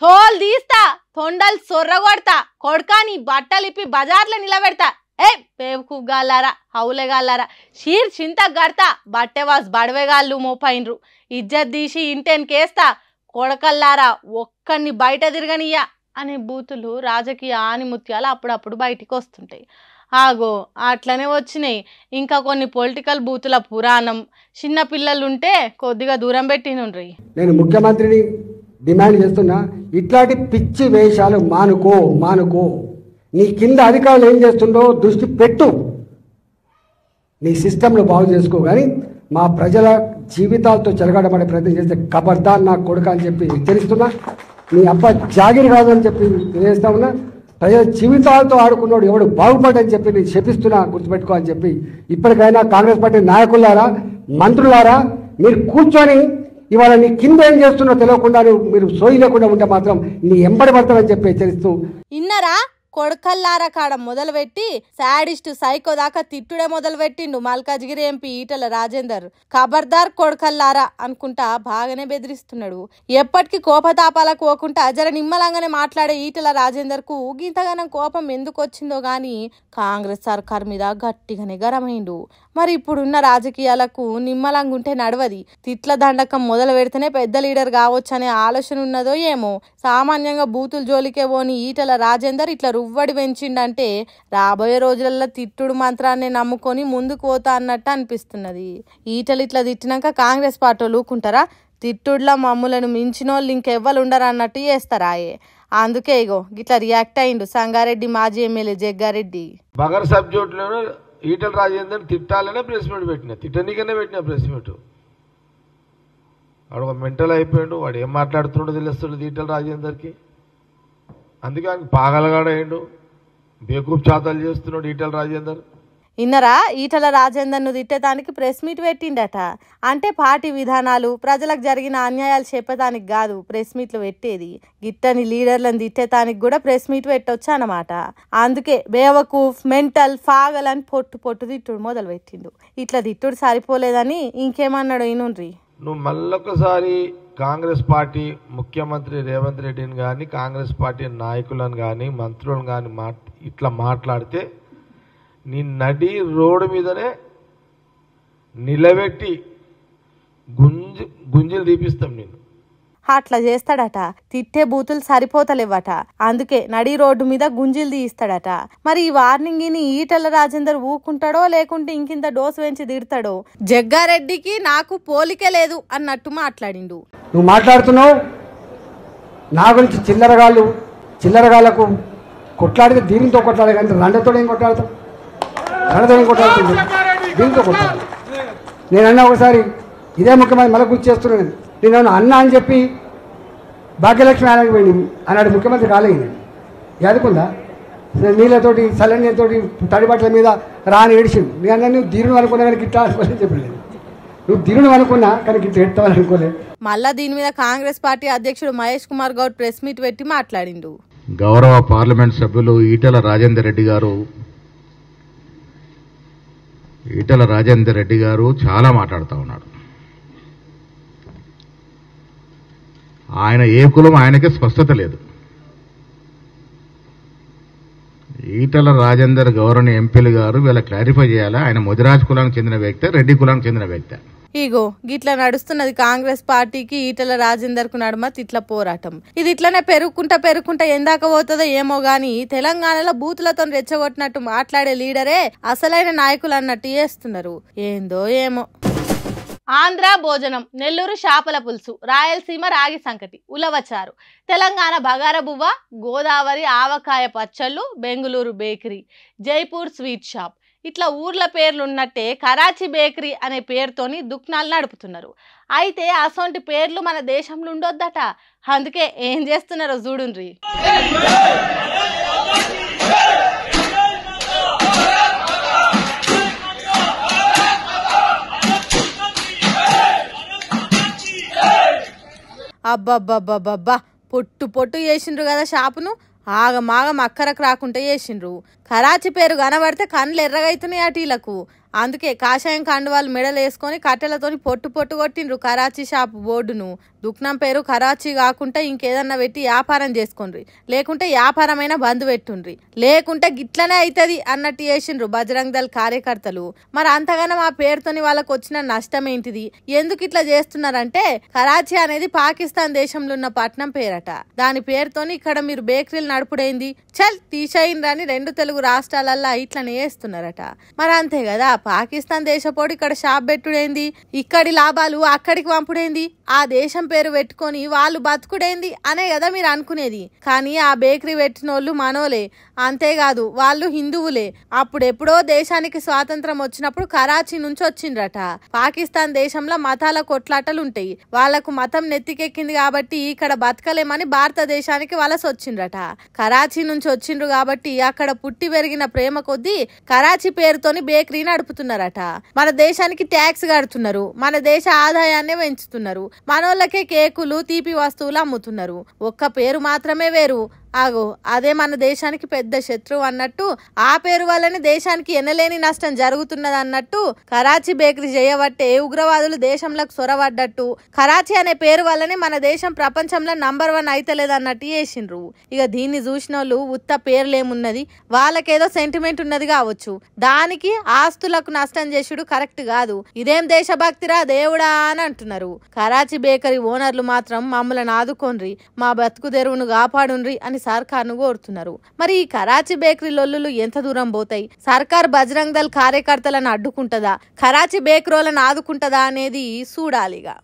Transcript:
తోలు తీస్తా, తొండలు సొర్రగొడతా, కొడుకా నీ బట్టలిప్పి బజార్లో నిలబెడతా. ఏ పేవుకుగాలారా, హౌలేగాలారా, షీర్ చింత గడతా, బట్టెవాస్ బడవేగాళ్ళు మోపైనరు, ఇజ్జత్ తీసి ఇంటెన్కేస్తా, కొడకల్లారా ఒక్కడిని బయట తిరగనియ్యా అనే బూతులు రాజకీయ ఆనిముత్యాలు అప్పుడప్పుడు బయటికి వస్తుంటాయి. ఆగో అట్లనే వచ్చినాయి ఇంకా కొన్ని పొలిటికల్ బూతుల పురాణం. చిన్న పిల్లలుంటే కొద్దిగా దూరం పెట్టినుండ్రి. నేను ముఖ్యమంత్రిని డిమాండ్ చేస్తున్నా, ఇట్లాంటి పిచ్చి వేషాలు మానుకో. నీ కింద అధికారులు ఏం చేస్తుండో దృష్టి పెట్టు, నీ సిస్టంను బాగు చేసుకో. కానీ మా ప్రజల జీవితాలతో చెలగాటపడే ప్రయత్నం చేస్తే ఖబర్దార్ నా కొడుక అని చెప్పి హెచ్చరిస్తున్నా. నీ అబ్బా జాగిరి కాదు అని చెప్పి తెలియజేస్తా ఉన్నా. ప్రజల జీవితాలతో ఆడుకున్నాడు ఎవడు బాగుపడని చెప్పి నేను శపిస్తున్నా, గుర్తుపెట్టుకో అని చెప్పి. ఇప్పటికైనా కాంగ్రెస్ పార్టీ నాయకులారా, మంత్రులారా, మీరు కూర్చొని ఇవాళ నీ కింద ఏం చేస్తున్నో తెలియకుండా మీరు సోయి లేకుండా ఉంటే మాత్రం నీ ఎంబడి పడతామని చెప్పి హెచ్చరిస్తూ. ఇన్నరా కొడకల్లార కాడ మొదలుపెట్టి శాడిస్ట్ సైకో దాకా తిట్టుడే మొదలుపెట్టిండు మల్కాజ్గిరి ఎంపీ ఈటల రాజేందర్. ఖబర్దార్ కొడకల్లారా అనుకుంటా బాగానే బెదిరిస్తున్నాడు. ఎప్పటికీ కోపతాపాలకు పోకుండా జర నిమ్మలంగానే మాట్లాడే ఈటల రాజేందర్ కు ఇంతగానం కోపం ఎందుకు వచ్చిందో గాని కాంగ్రెస్ సర్కార్ మీద గట్టిగానే గరమైండు. మరి ఇప్పుడున్న రాజకీయాలకు నిమ్మలంగా ఉంటే నడవది. తిట్ల దండకం మొదలు పెడితేనే పెద్ద లీడర్ కావచ్చు అనే ఆలోచన ఉన్నదో ఏమో. సామాన్యంగా బూతులు జోలికే పోని ఈటల రాజేందర్ ఇట్లా రువ్వడి పెంచిండంటే రాబోయే రోజులలో తిట్టుడు మంత్రాన్ని నమ్ముకొని ముందుకు పోతా అన్నట్టు అనిపిస్తున్నది. ఈటలు ఇట్లా తిట్టినాక కాంగ్రెస్ పార్టీ ఊరుకుంటారా? తిట్టుడులా మమ్ములను మించినోళ్ళు ఇంకెవ్వరు ఉండరు అన్నట్టు చేస్తారాయే. అందుకే ఇగో గిట్లా రియాక్ట్ అయిండు సంగారెడ్డి మాజీ ఎమ్మెల్యే జగ్గారెడ్డి. బగర్ సబ్జెక్టులో ఈటల రాజేందర్ తిట్టాలనే ప్రెస్ మీట్ పెట్టినా, తిట్టనీకనే పెట్టినా ప్రెస్ మీట్. వాడు ఒక మెంటల్ అయిపోయాడు, వాడు ఏం మాట్లాడుతున్నాడో తెలుస్తుంది ఈటల రాజేందర్కి. అందుకే ఆయన పాగలగాడయ్యాడు, బేకూఫ్ చాతాలు చేస్తున్నాడు ఈటల రాజేందర్. ఇన్నరా ఈటల రాజేందర్ను తిట్టేదానికి ప్రెస్ మీట్ పెట్టిండట. అంటే పార్టీ విధానాలు, ప్రజలకు జరిగిన అన్యాయాలు చెప్పేదానికి కాదు ప్రెస్ మీట్లు పెట్టేది. గిట్టని లీడర్లను తిట్టేదానికి కూడా ప్రెస్ మీట్ పెట్టొచ్చు అన్నమాట. అందుకే బేవకూఫ్, మెంటల్, ఫాగల్ అని పొట్టు తిట్టుడు మొదలు పెట్టిండు. ఇట్లా తిట్టుడు సరిపోలేదని ఇంకేమన్నాడు ఈనుండ్రి. నువ్వు మళ్ళొకసారి కాంగ్రెస్ పార్టీ ముఖ్యమంత్రి రేవంత్ రెడ్డిని కానీ, కాంగ్రెస్ పార్టీ నాయకులను కానీ, మంత్రులను కానీ ఇట్లా మాట్లాడితే నీ నడి రోడ్డు మీదనే నిలబెట్టి గుంజలు తీపిస్తాం నేను. అట్లా చేస్తాడట. తిట్టే బూతులు సరిపోతలేవట. అందుకే నడి రోడ్డు మీద గుంజీలు తీయిస్తాడట. మరి ఈ వార్నింగ్ ని ఈటల రాజేందర్ ఊకుంటాడో లేకుంటే ఇంకింత డోసు పెంచి తిడతాడో. జగ్గారెడ్డికి నాకు పోలికే లేదు అన్నట్టు మాట్లాడిండు. నువ్వు మాట్లాడుతున్నావు నా గురించి చిల్లరగాళ్ళకు కొట్లాడితే దీనితో కొట్లాడే కానీ రండతో ఏం కొట్లాడతావు? కొట్లాడుతుంది దీంతో కొట్లాడు. నేనన్నా ఒకసారి ఇదే ముఖ్యమంత్రి మళ్ళీ గుర్తు చేస్తున్నాను. నేను అన్న అని చెప్పి భాగ్యలక్ష్మి ఆయనకి పోయింది అన్నాడు ముఖ్యమంత్రి కాలేదు. ఎదుకుందా నీళ్ళతోటి చల్లనీళ్ళతోటి తడిబట్టల మీద రాని ఏడిచిండు. నేను అన్నా నువ్వు ధీరును అనుకున్నా కానీ గిట్ట అనుకోలేని చెప్పలేదు. నువ్వు ధీరును అనుకున్నా కానీ గిట్ట ఎడతావని అనుకోలేదు. మళ్ళా దీని మీద కాంగ్రెస్ పార్టీ అధ్యక్షుడు మహేష్ కుమార్ గౌడ్ ప్రెస్ మీట్ పెట్టి మాట్లాడిండు. గౌరవ పార్లమెంట్ సభ్యులు ఈటల రాజేందర్ రెడ్డి గారు చాలా మాట్లాడుతూ ఉన్నాడు. ఆయన ఏ కులం ఆయనకే స్పష్టత లేదు. ఈటల రాజేందర్ గౌరవనీయ ఎంపీలు గారు వీళ్ళ క్లారిఫై చేయాలా, ఆయన ముదిరాజ్ కులానికి చెందిన వ్యక్తి, రెడ్డి కులానికి చెందిన వ్యక్తి. ఇగో గిట్లా నడుస్తున్నది కాంగ్రెస్ పార్టీకి ఈటల రాజేందర్ కు నడుమ తిట్ల పోరాటం. ఇది ఇట్లనే పెరుగుకుంటా ఎందాక పోతుందో ఏమో గాని తెలంగాణలో బూతులతో రెచ్చగొట్టినట్టు మాట్లాడే లీడరే అసలైన నాయకులు అన్నట్టు చేస్తున్నారు. ఏందో ఏమో. ఆంధ్ర భోజనం, నెల్లూరు చేపల పులుసు, రాయలసీమ రాగి సంకటి, ఉలవచారు, తెలంగాణ బగారబువ్వ, గోదావరి ఆవకాయ పచ్చళ్ళు, Bengaluru bakery, Jaipur sweet shop, ఇట్లా ఊర్ల పేర్లు ఉన్నట్టే కరాచీ బేకరీ అనే పేరుతోని దుకాణాలు నడుపుతున్నారు. అయితే అసొంటి పేర్లు మన దేశంలో ఉండొద్దట. అందుకే ఏం చేస్తున్నారో చూడుండ్రి. అబ్బబ్బబ్బబ్బబ్బా పొట్టు చేసిండ్రు కదా షాపును. ఆగమాగం అక్కరకు రాకుండా చేసిండ్రు. కరాచీ పేరు కనబడితే కళ్ళు ఎర్రగైతున్నాయి అటీలకు. అందుకే కాషాయం కండువాలు మెడలు వేసుకొని కట్టెలతోని పొట్టు కొట్టిండ్రు కరాచీ షాప్ బోర్డును. దుకాణం పేరు కరాచీ కాకుండా ఇంకేదన్నా పెట్టి వ్యాపారం చేసుకోండ్రి, లేకుంటే వ్యాపారమైన బంద్ పెట్టుండ్రి, లేకుంటే గిట్లనే అవుతుంది అన్నట్టు చేసిండ్రు బజరంగ్ దళ్ కార్యకర్తలు. మరి అంతగానో ఆ పేరుతోని వాళ్ళకు వచ్చిన నష్టం ఏంటిది, ఎందుకు ఇట్లా చేస్తున్నారంటే కరాచీ అనేది పాకిస్తాన్ దేశంలో ఉన్న పట్నం పేరట. దాని పేరుతోని ఇక్కడ మీరు బేకరీలు నడుపుడైంది, చల్ తీసేయండి అని 2 తెలుగు రాష్ట్రాలల్లో ఇట్లనే చేస్తున్నారట. మరి అంతే కదా, పాకిస్తాన్ దేశపోడు ఇక్కడ షాప్ పెట్టుడైంది, ఇక్కడి లాభాలు అక్కడికి పంపుడైంది, ఆ దేశం పేరు పెట్టుకొని వాళ్ళు బతుకుడైంది అనే కదా మీరు అనుకునేది. కానీ ఆ బేకరీ పెట్టిన వాళ్ళు మనోలే, అంతేకాదు వాళ్ళు హిందువులే. అప్పుడెప్పుడో దేశానికి స్వాతంత్రం వచ్చినప్పుడు కరాచీ నుంచి వచ్చిండ్రట. పాకిస్తాన్ దేశంలో మతాల కొట్లాటలు ఉంటాయి, వాళ్లకు మతం నెత్తికెక్కింది కాబట్టి ఇక్కడ బతకలేమని భారతదేశానికి వలస వచ్చిండ్రట. కరాచీ నుంచి వచ్చిండ్రు కాబట్టి అక్కడ పుట్టి పెరిగిన ప్రేమ కొద్దీ కరాచీ పేరుతోని బేకరీ నడుపుతున్నారట. మన దేశానికి ట్యాక్స్ కడుతున్నారు, మన దేశ ఆదాయాన్ని పెంచుతున్నారు, మనోళ్ళకే కేకులు తీపి వస్తువులు అమ్ముతున్నారు. ఒక్క పేరు మాత్రమే వేరు, ఆగో అదే మన దేశానికి పెద్ద శత్రువు అన్నట్టు, ఆ పేరు వల్లనే దేశానికి ఎనలేని నష్టం జరుగుతున్నది అన్నట్టు కరాచీ బేకరీ చేయబట్టే ఉగ్రవాదులు దేశంలోకి సొరబడ్డట్టు, కరాచీ అనే పేరు వల్లనే మన దేశం ప్రపంచంలో నంబర్ 1 అయితలేదు అన్నట్టు చేసిండ్రు. ఇక దీన్ని చూసిన వాళ్ళు ఉత్త పేర్లేమున్నది, వాళ్ళకేదో సెంటిమెంట్ ఉన్నది కావచ్చు, దానికి ఆస్తులకు నష్టం చేసుడు కరెక్ట్ కాదు. ఇదేం దేశభక్తిరా దేవుడా అని అంటున్నారు. కరాచీ బేకరీ ఓనర్లు మాత్రం మమ్మల్ని ఆదుకోండ్రి, మా బతుకు తెరువును కాపాడుండ్రి అని సర్కార్ను కోరుతున్నారు. మరి ఈ కరాచీ బేకరీ లొల్లులు ఎంత దూరం పోతాయి? సర్కార్ బజరంగ్ దళ్ కార్యకర్తలను అడ్డుకుంటదా, కరాచీ బేకరీలను ఆదుకుంటదా అనేది చూడాలిగా.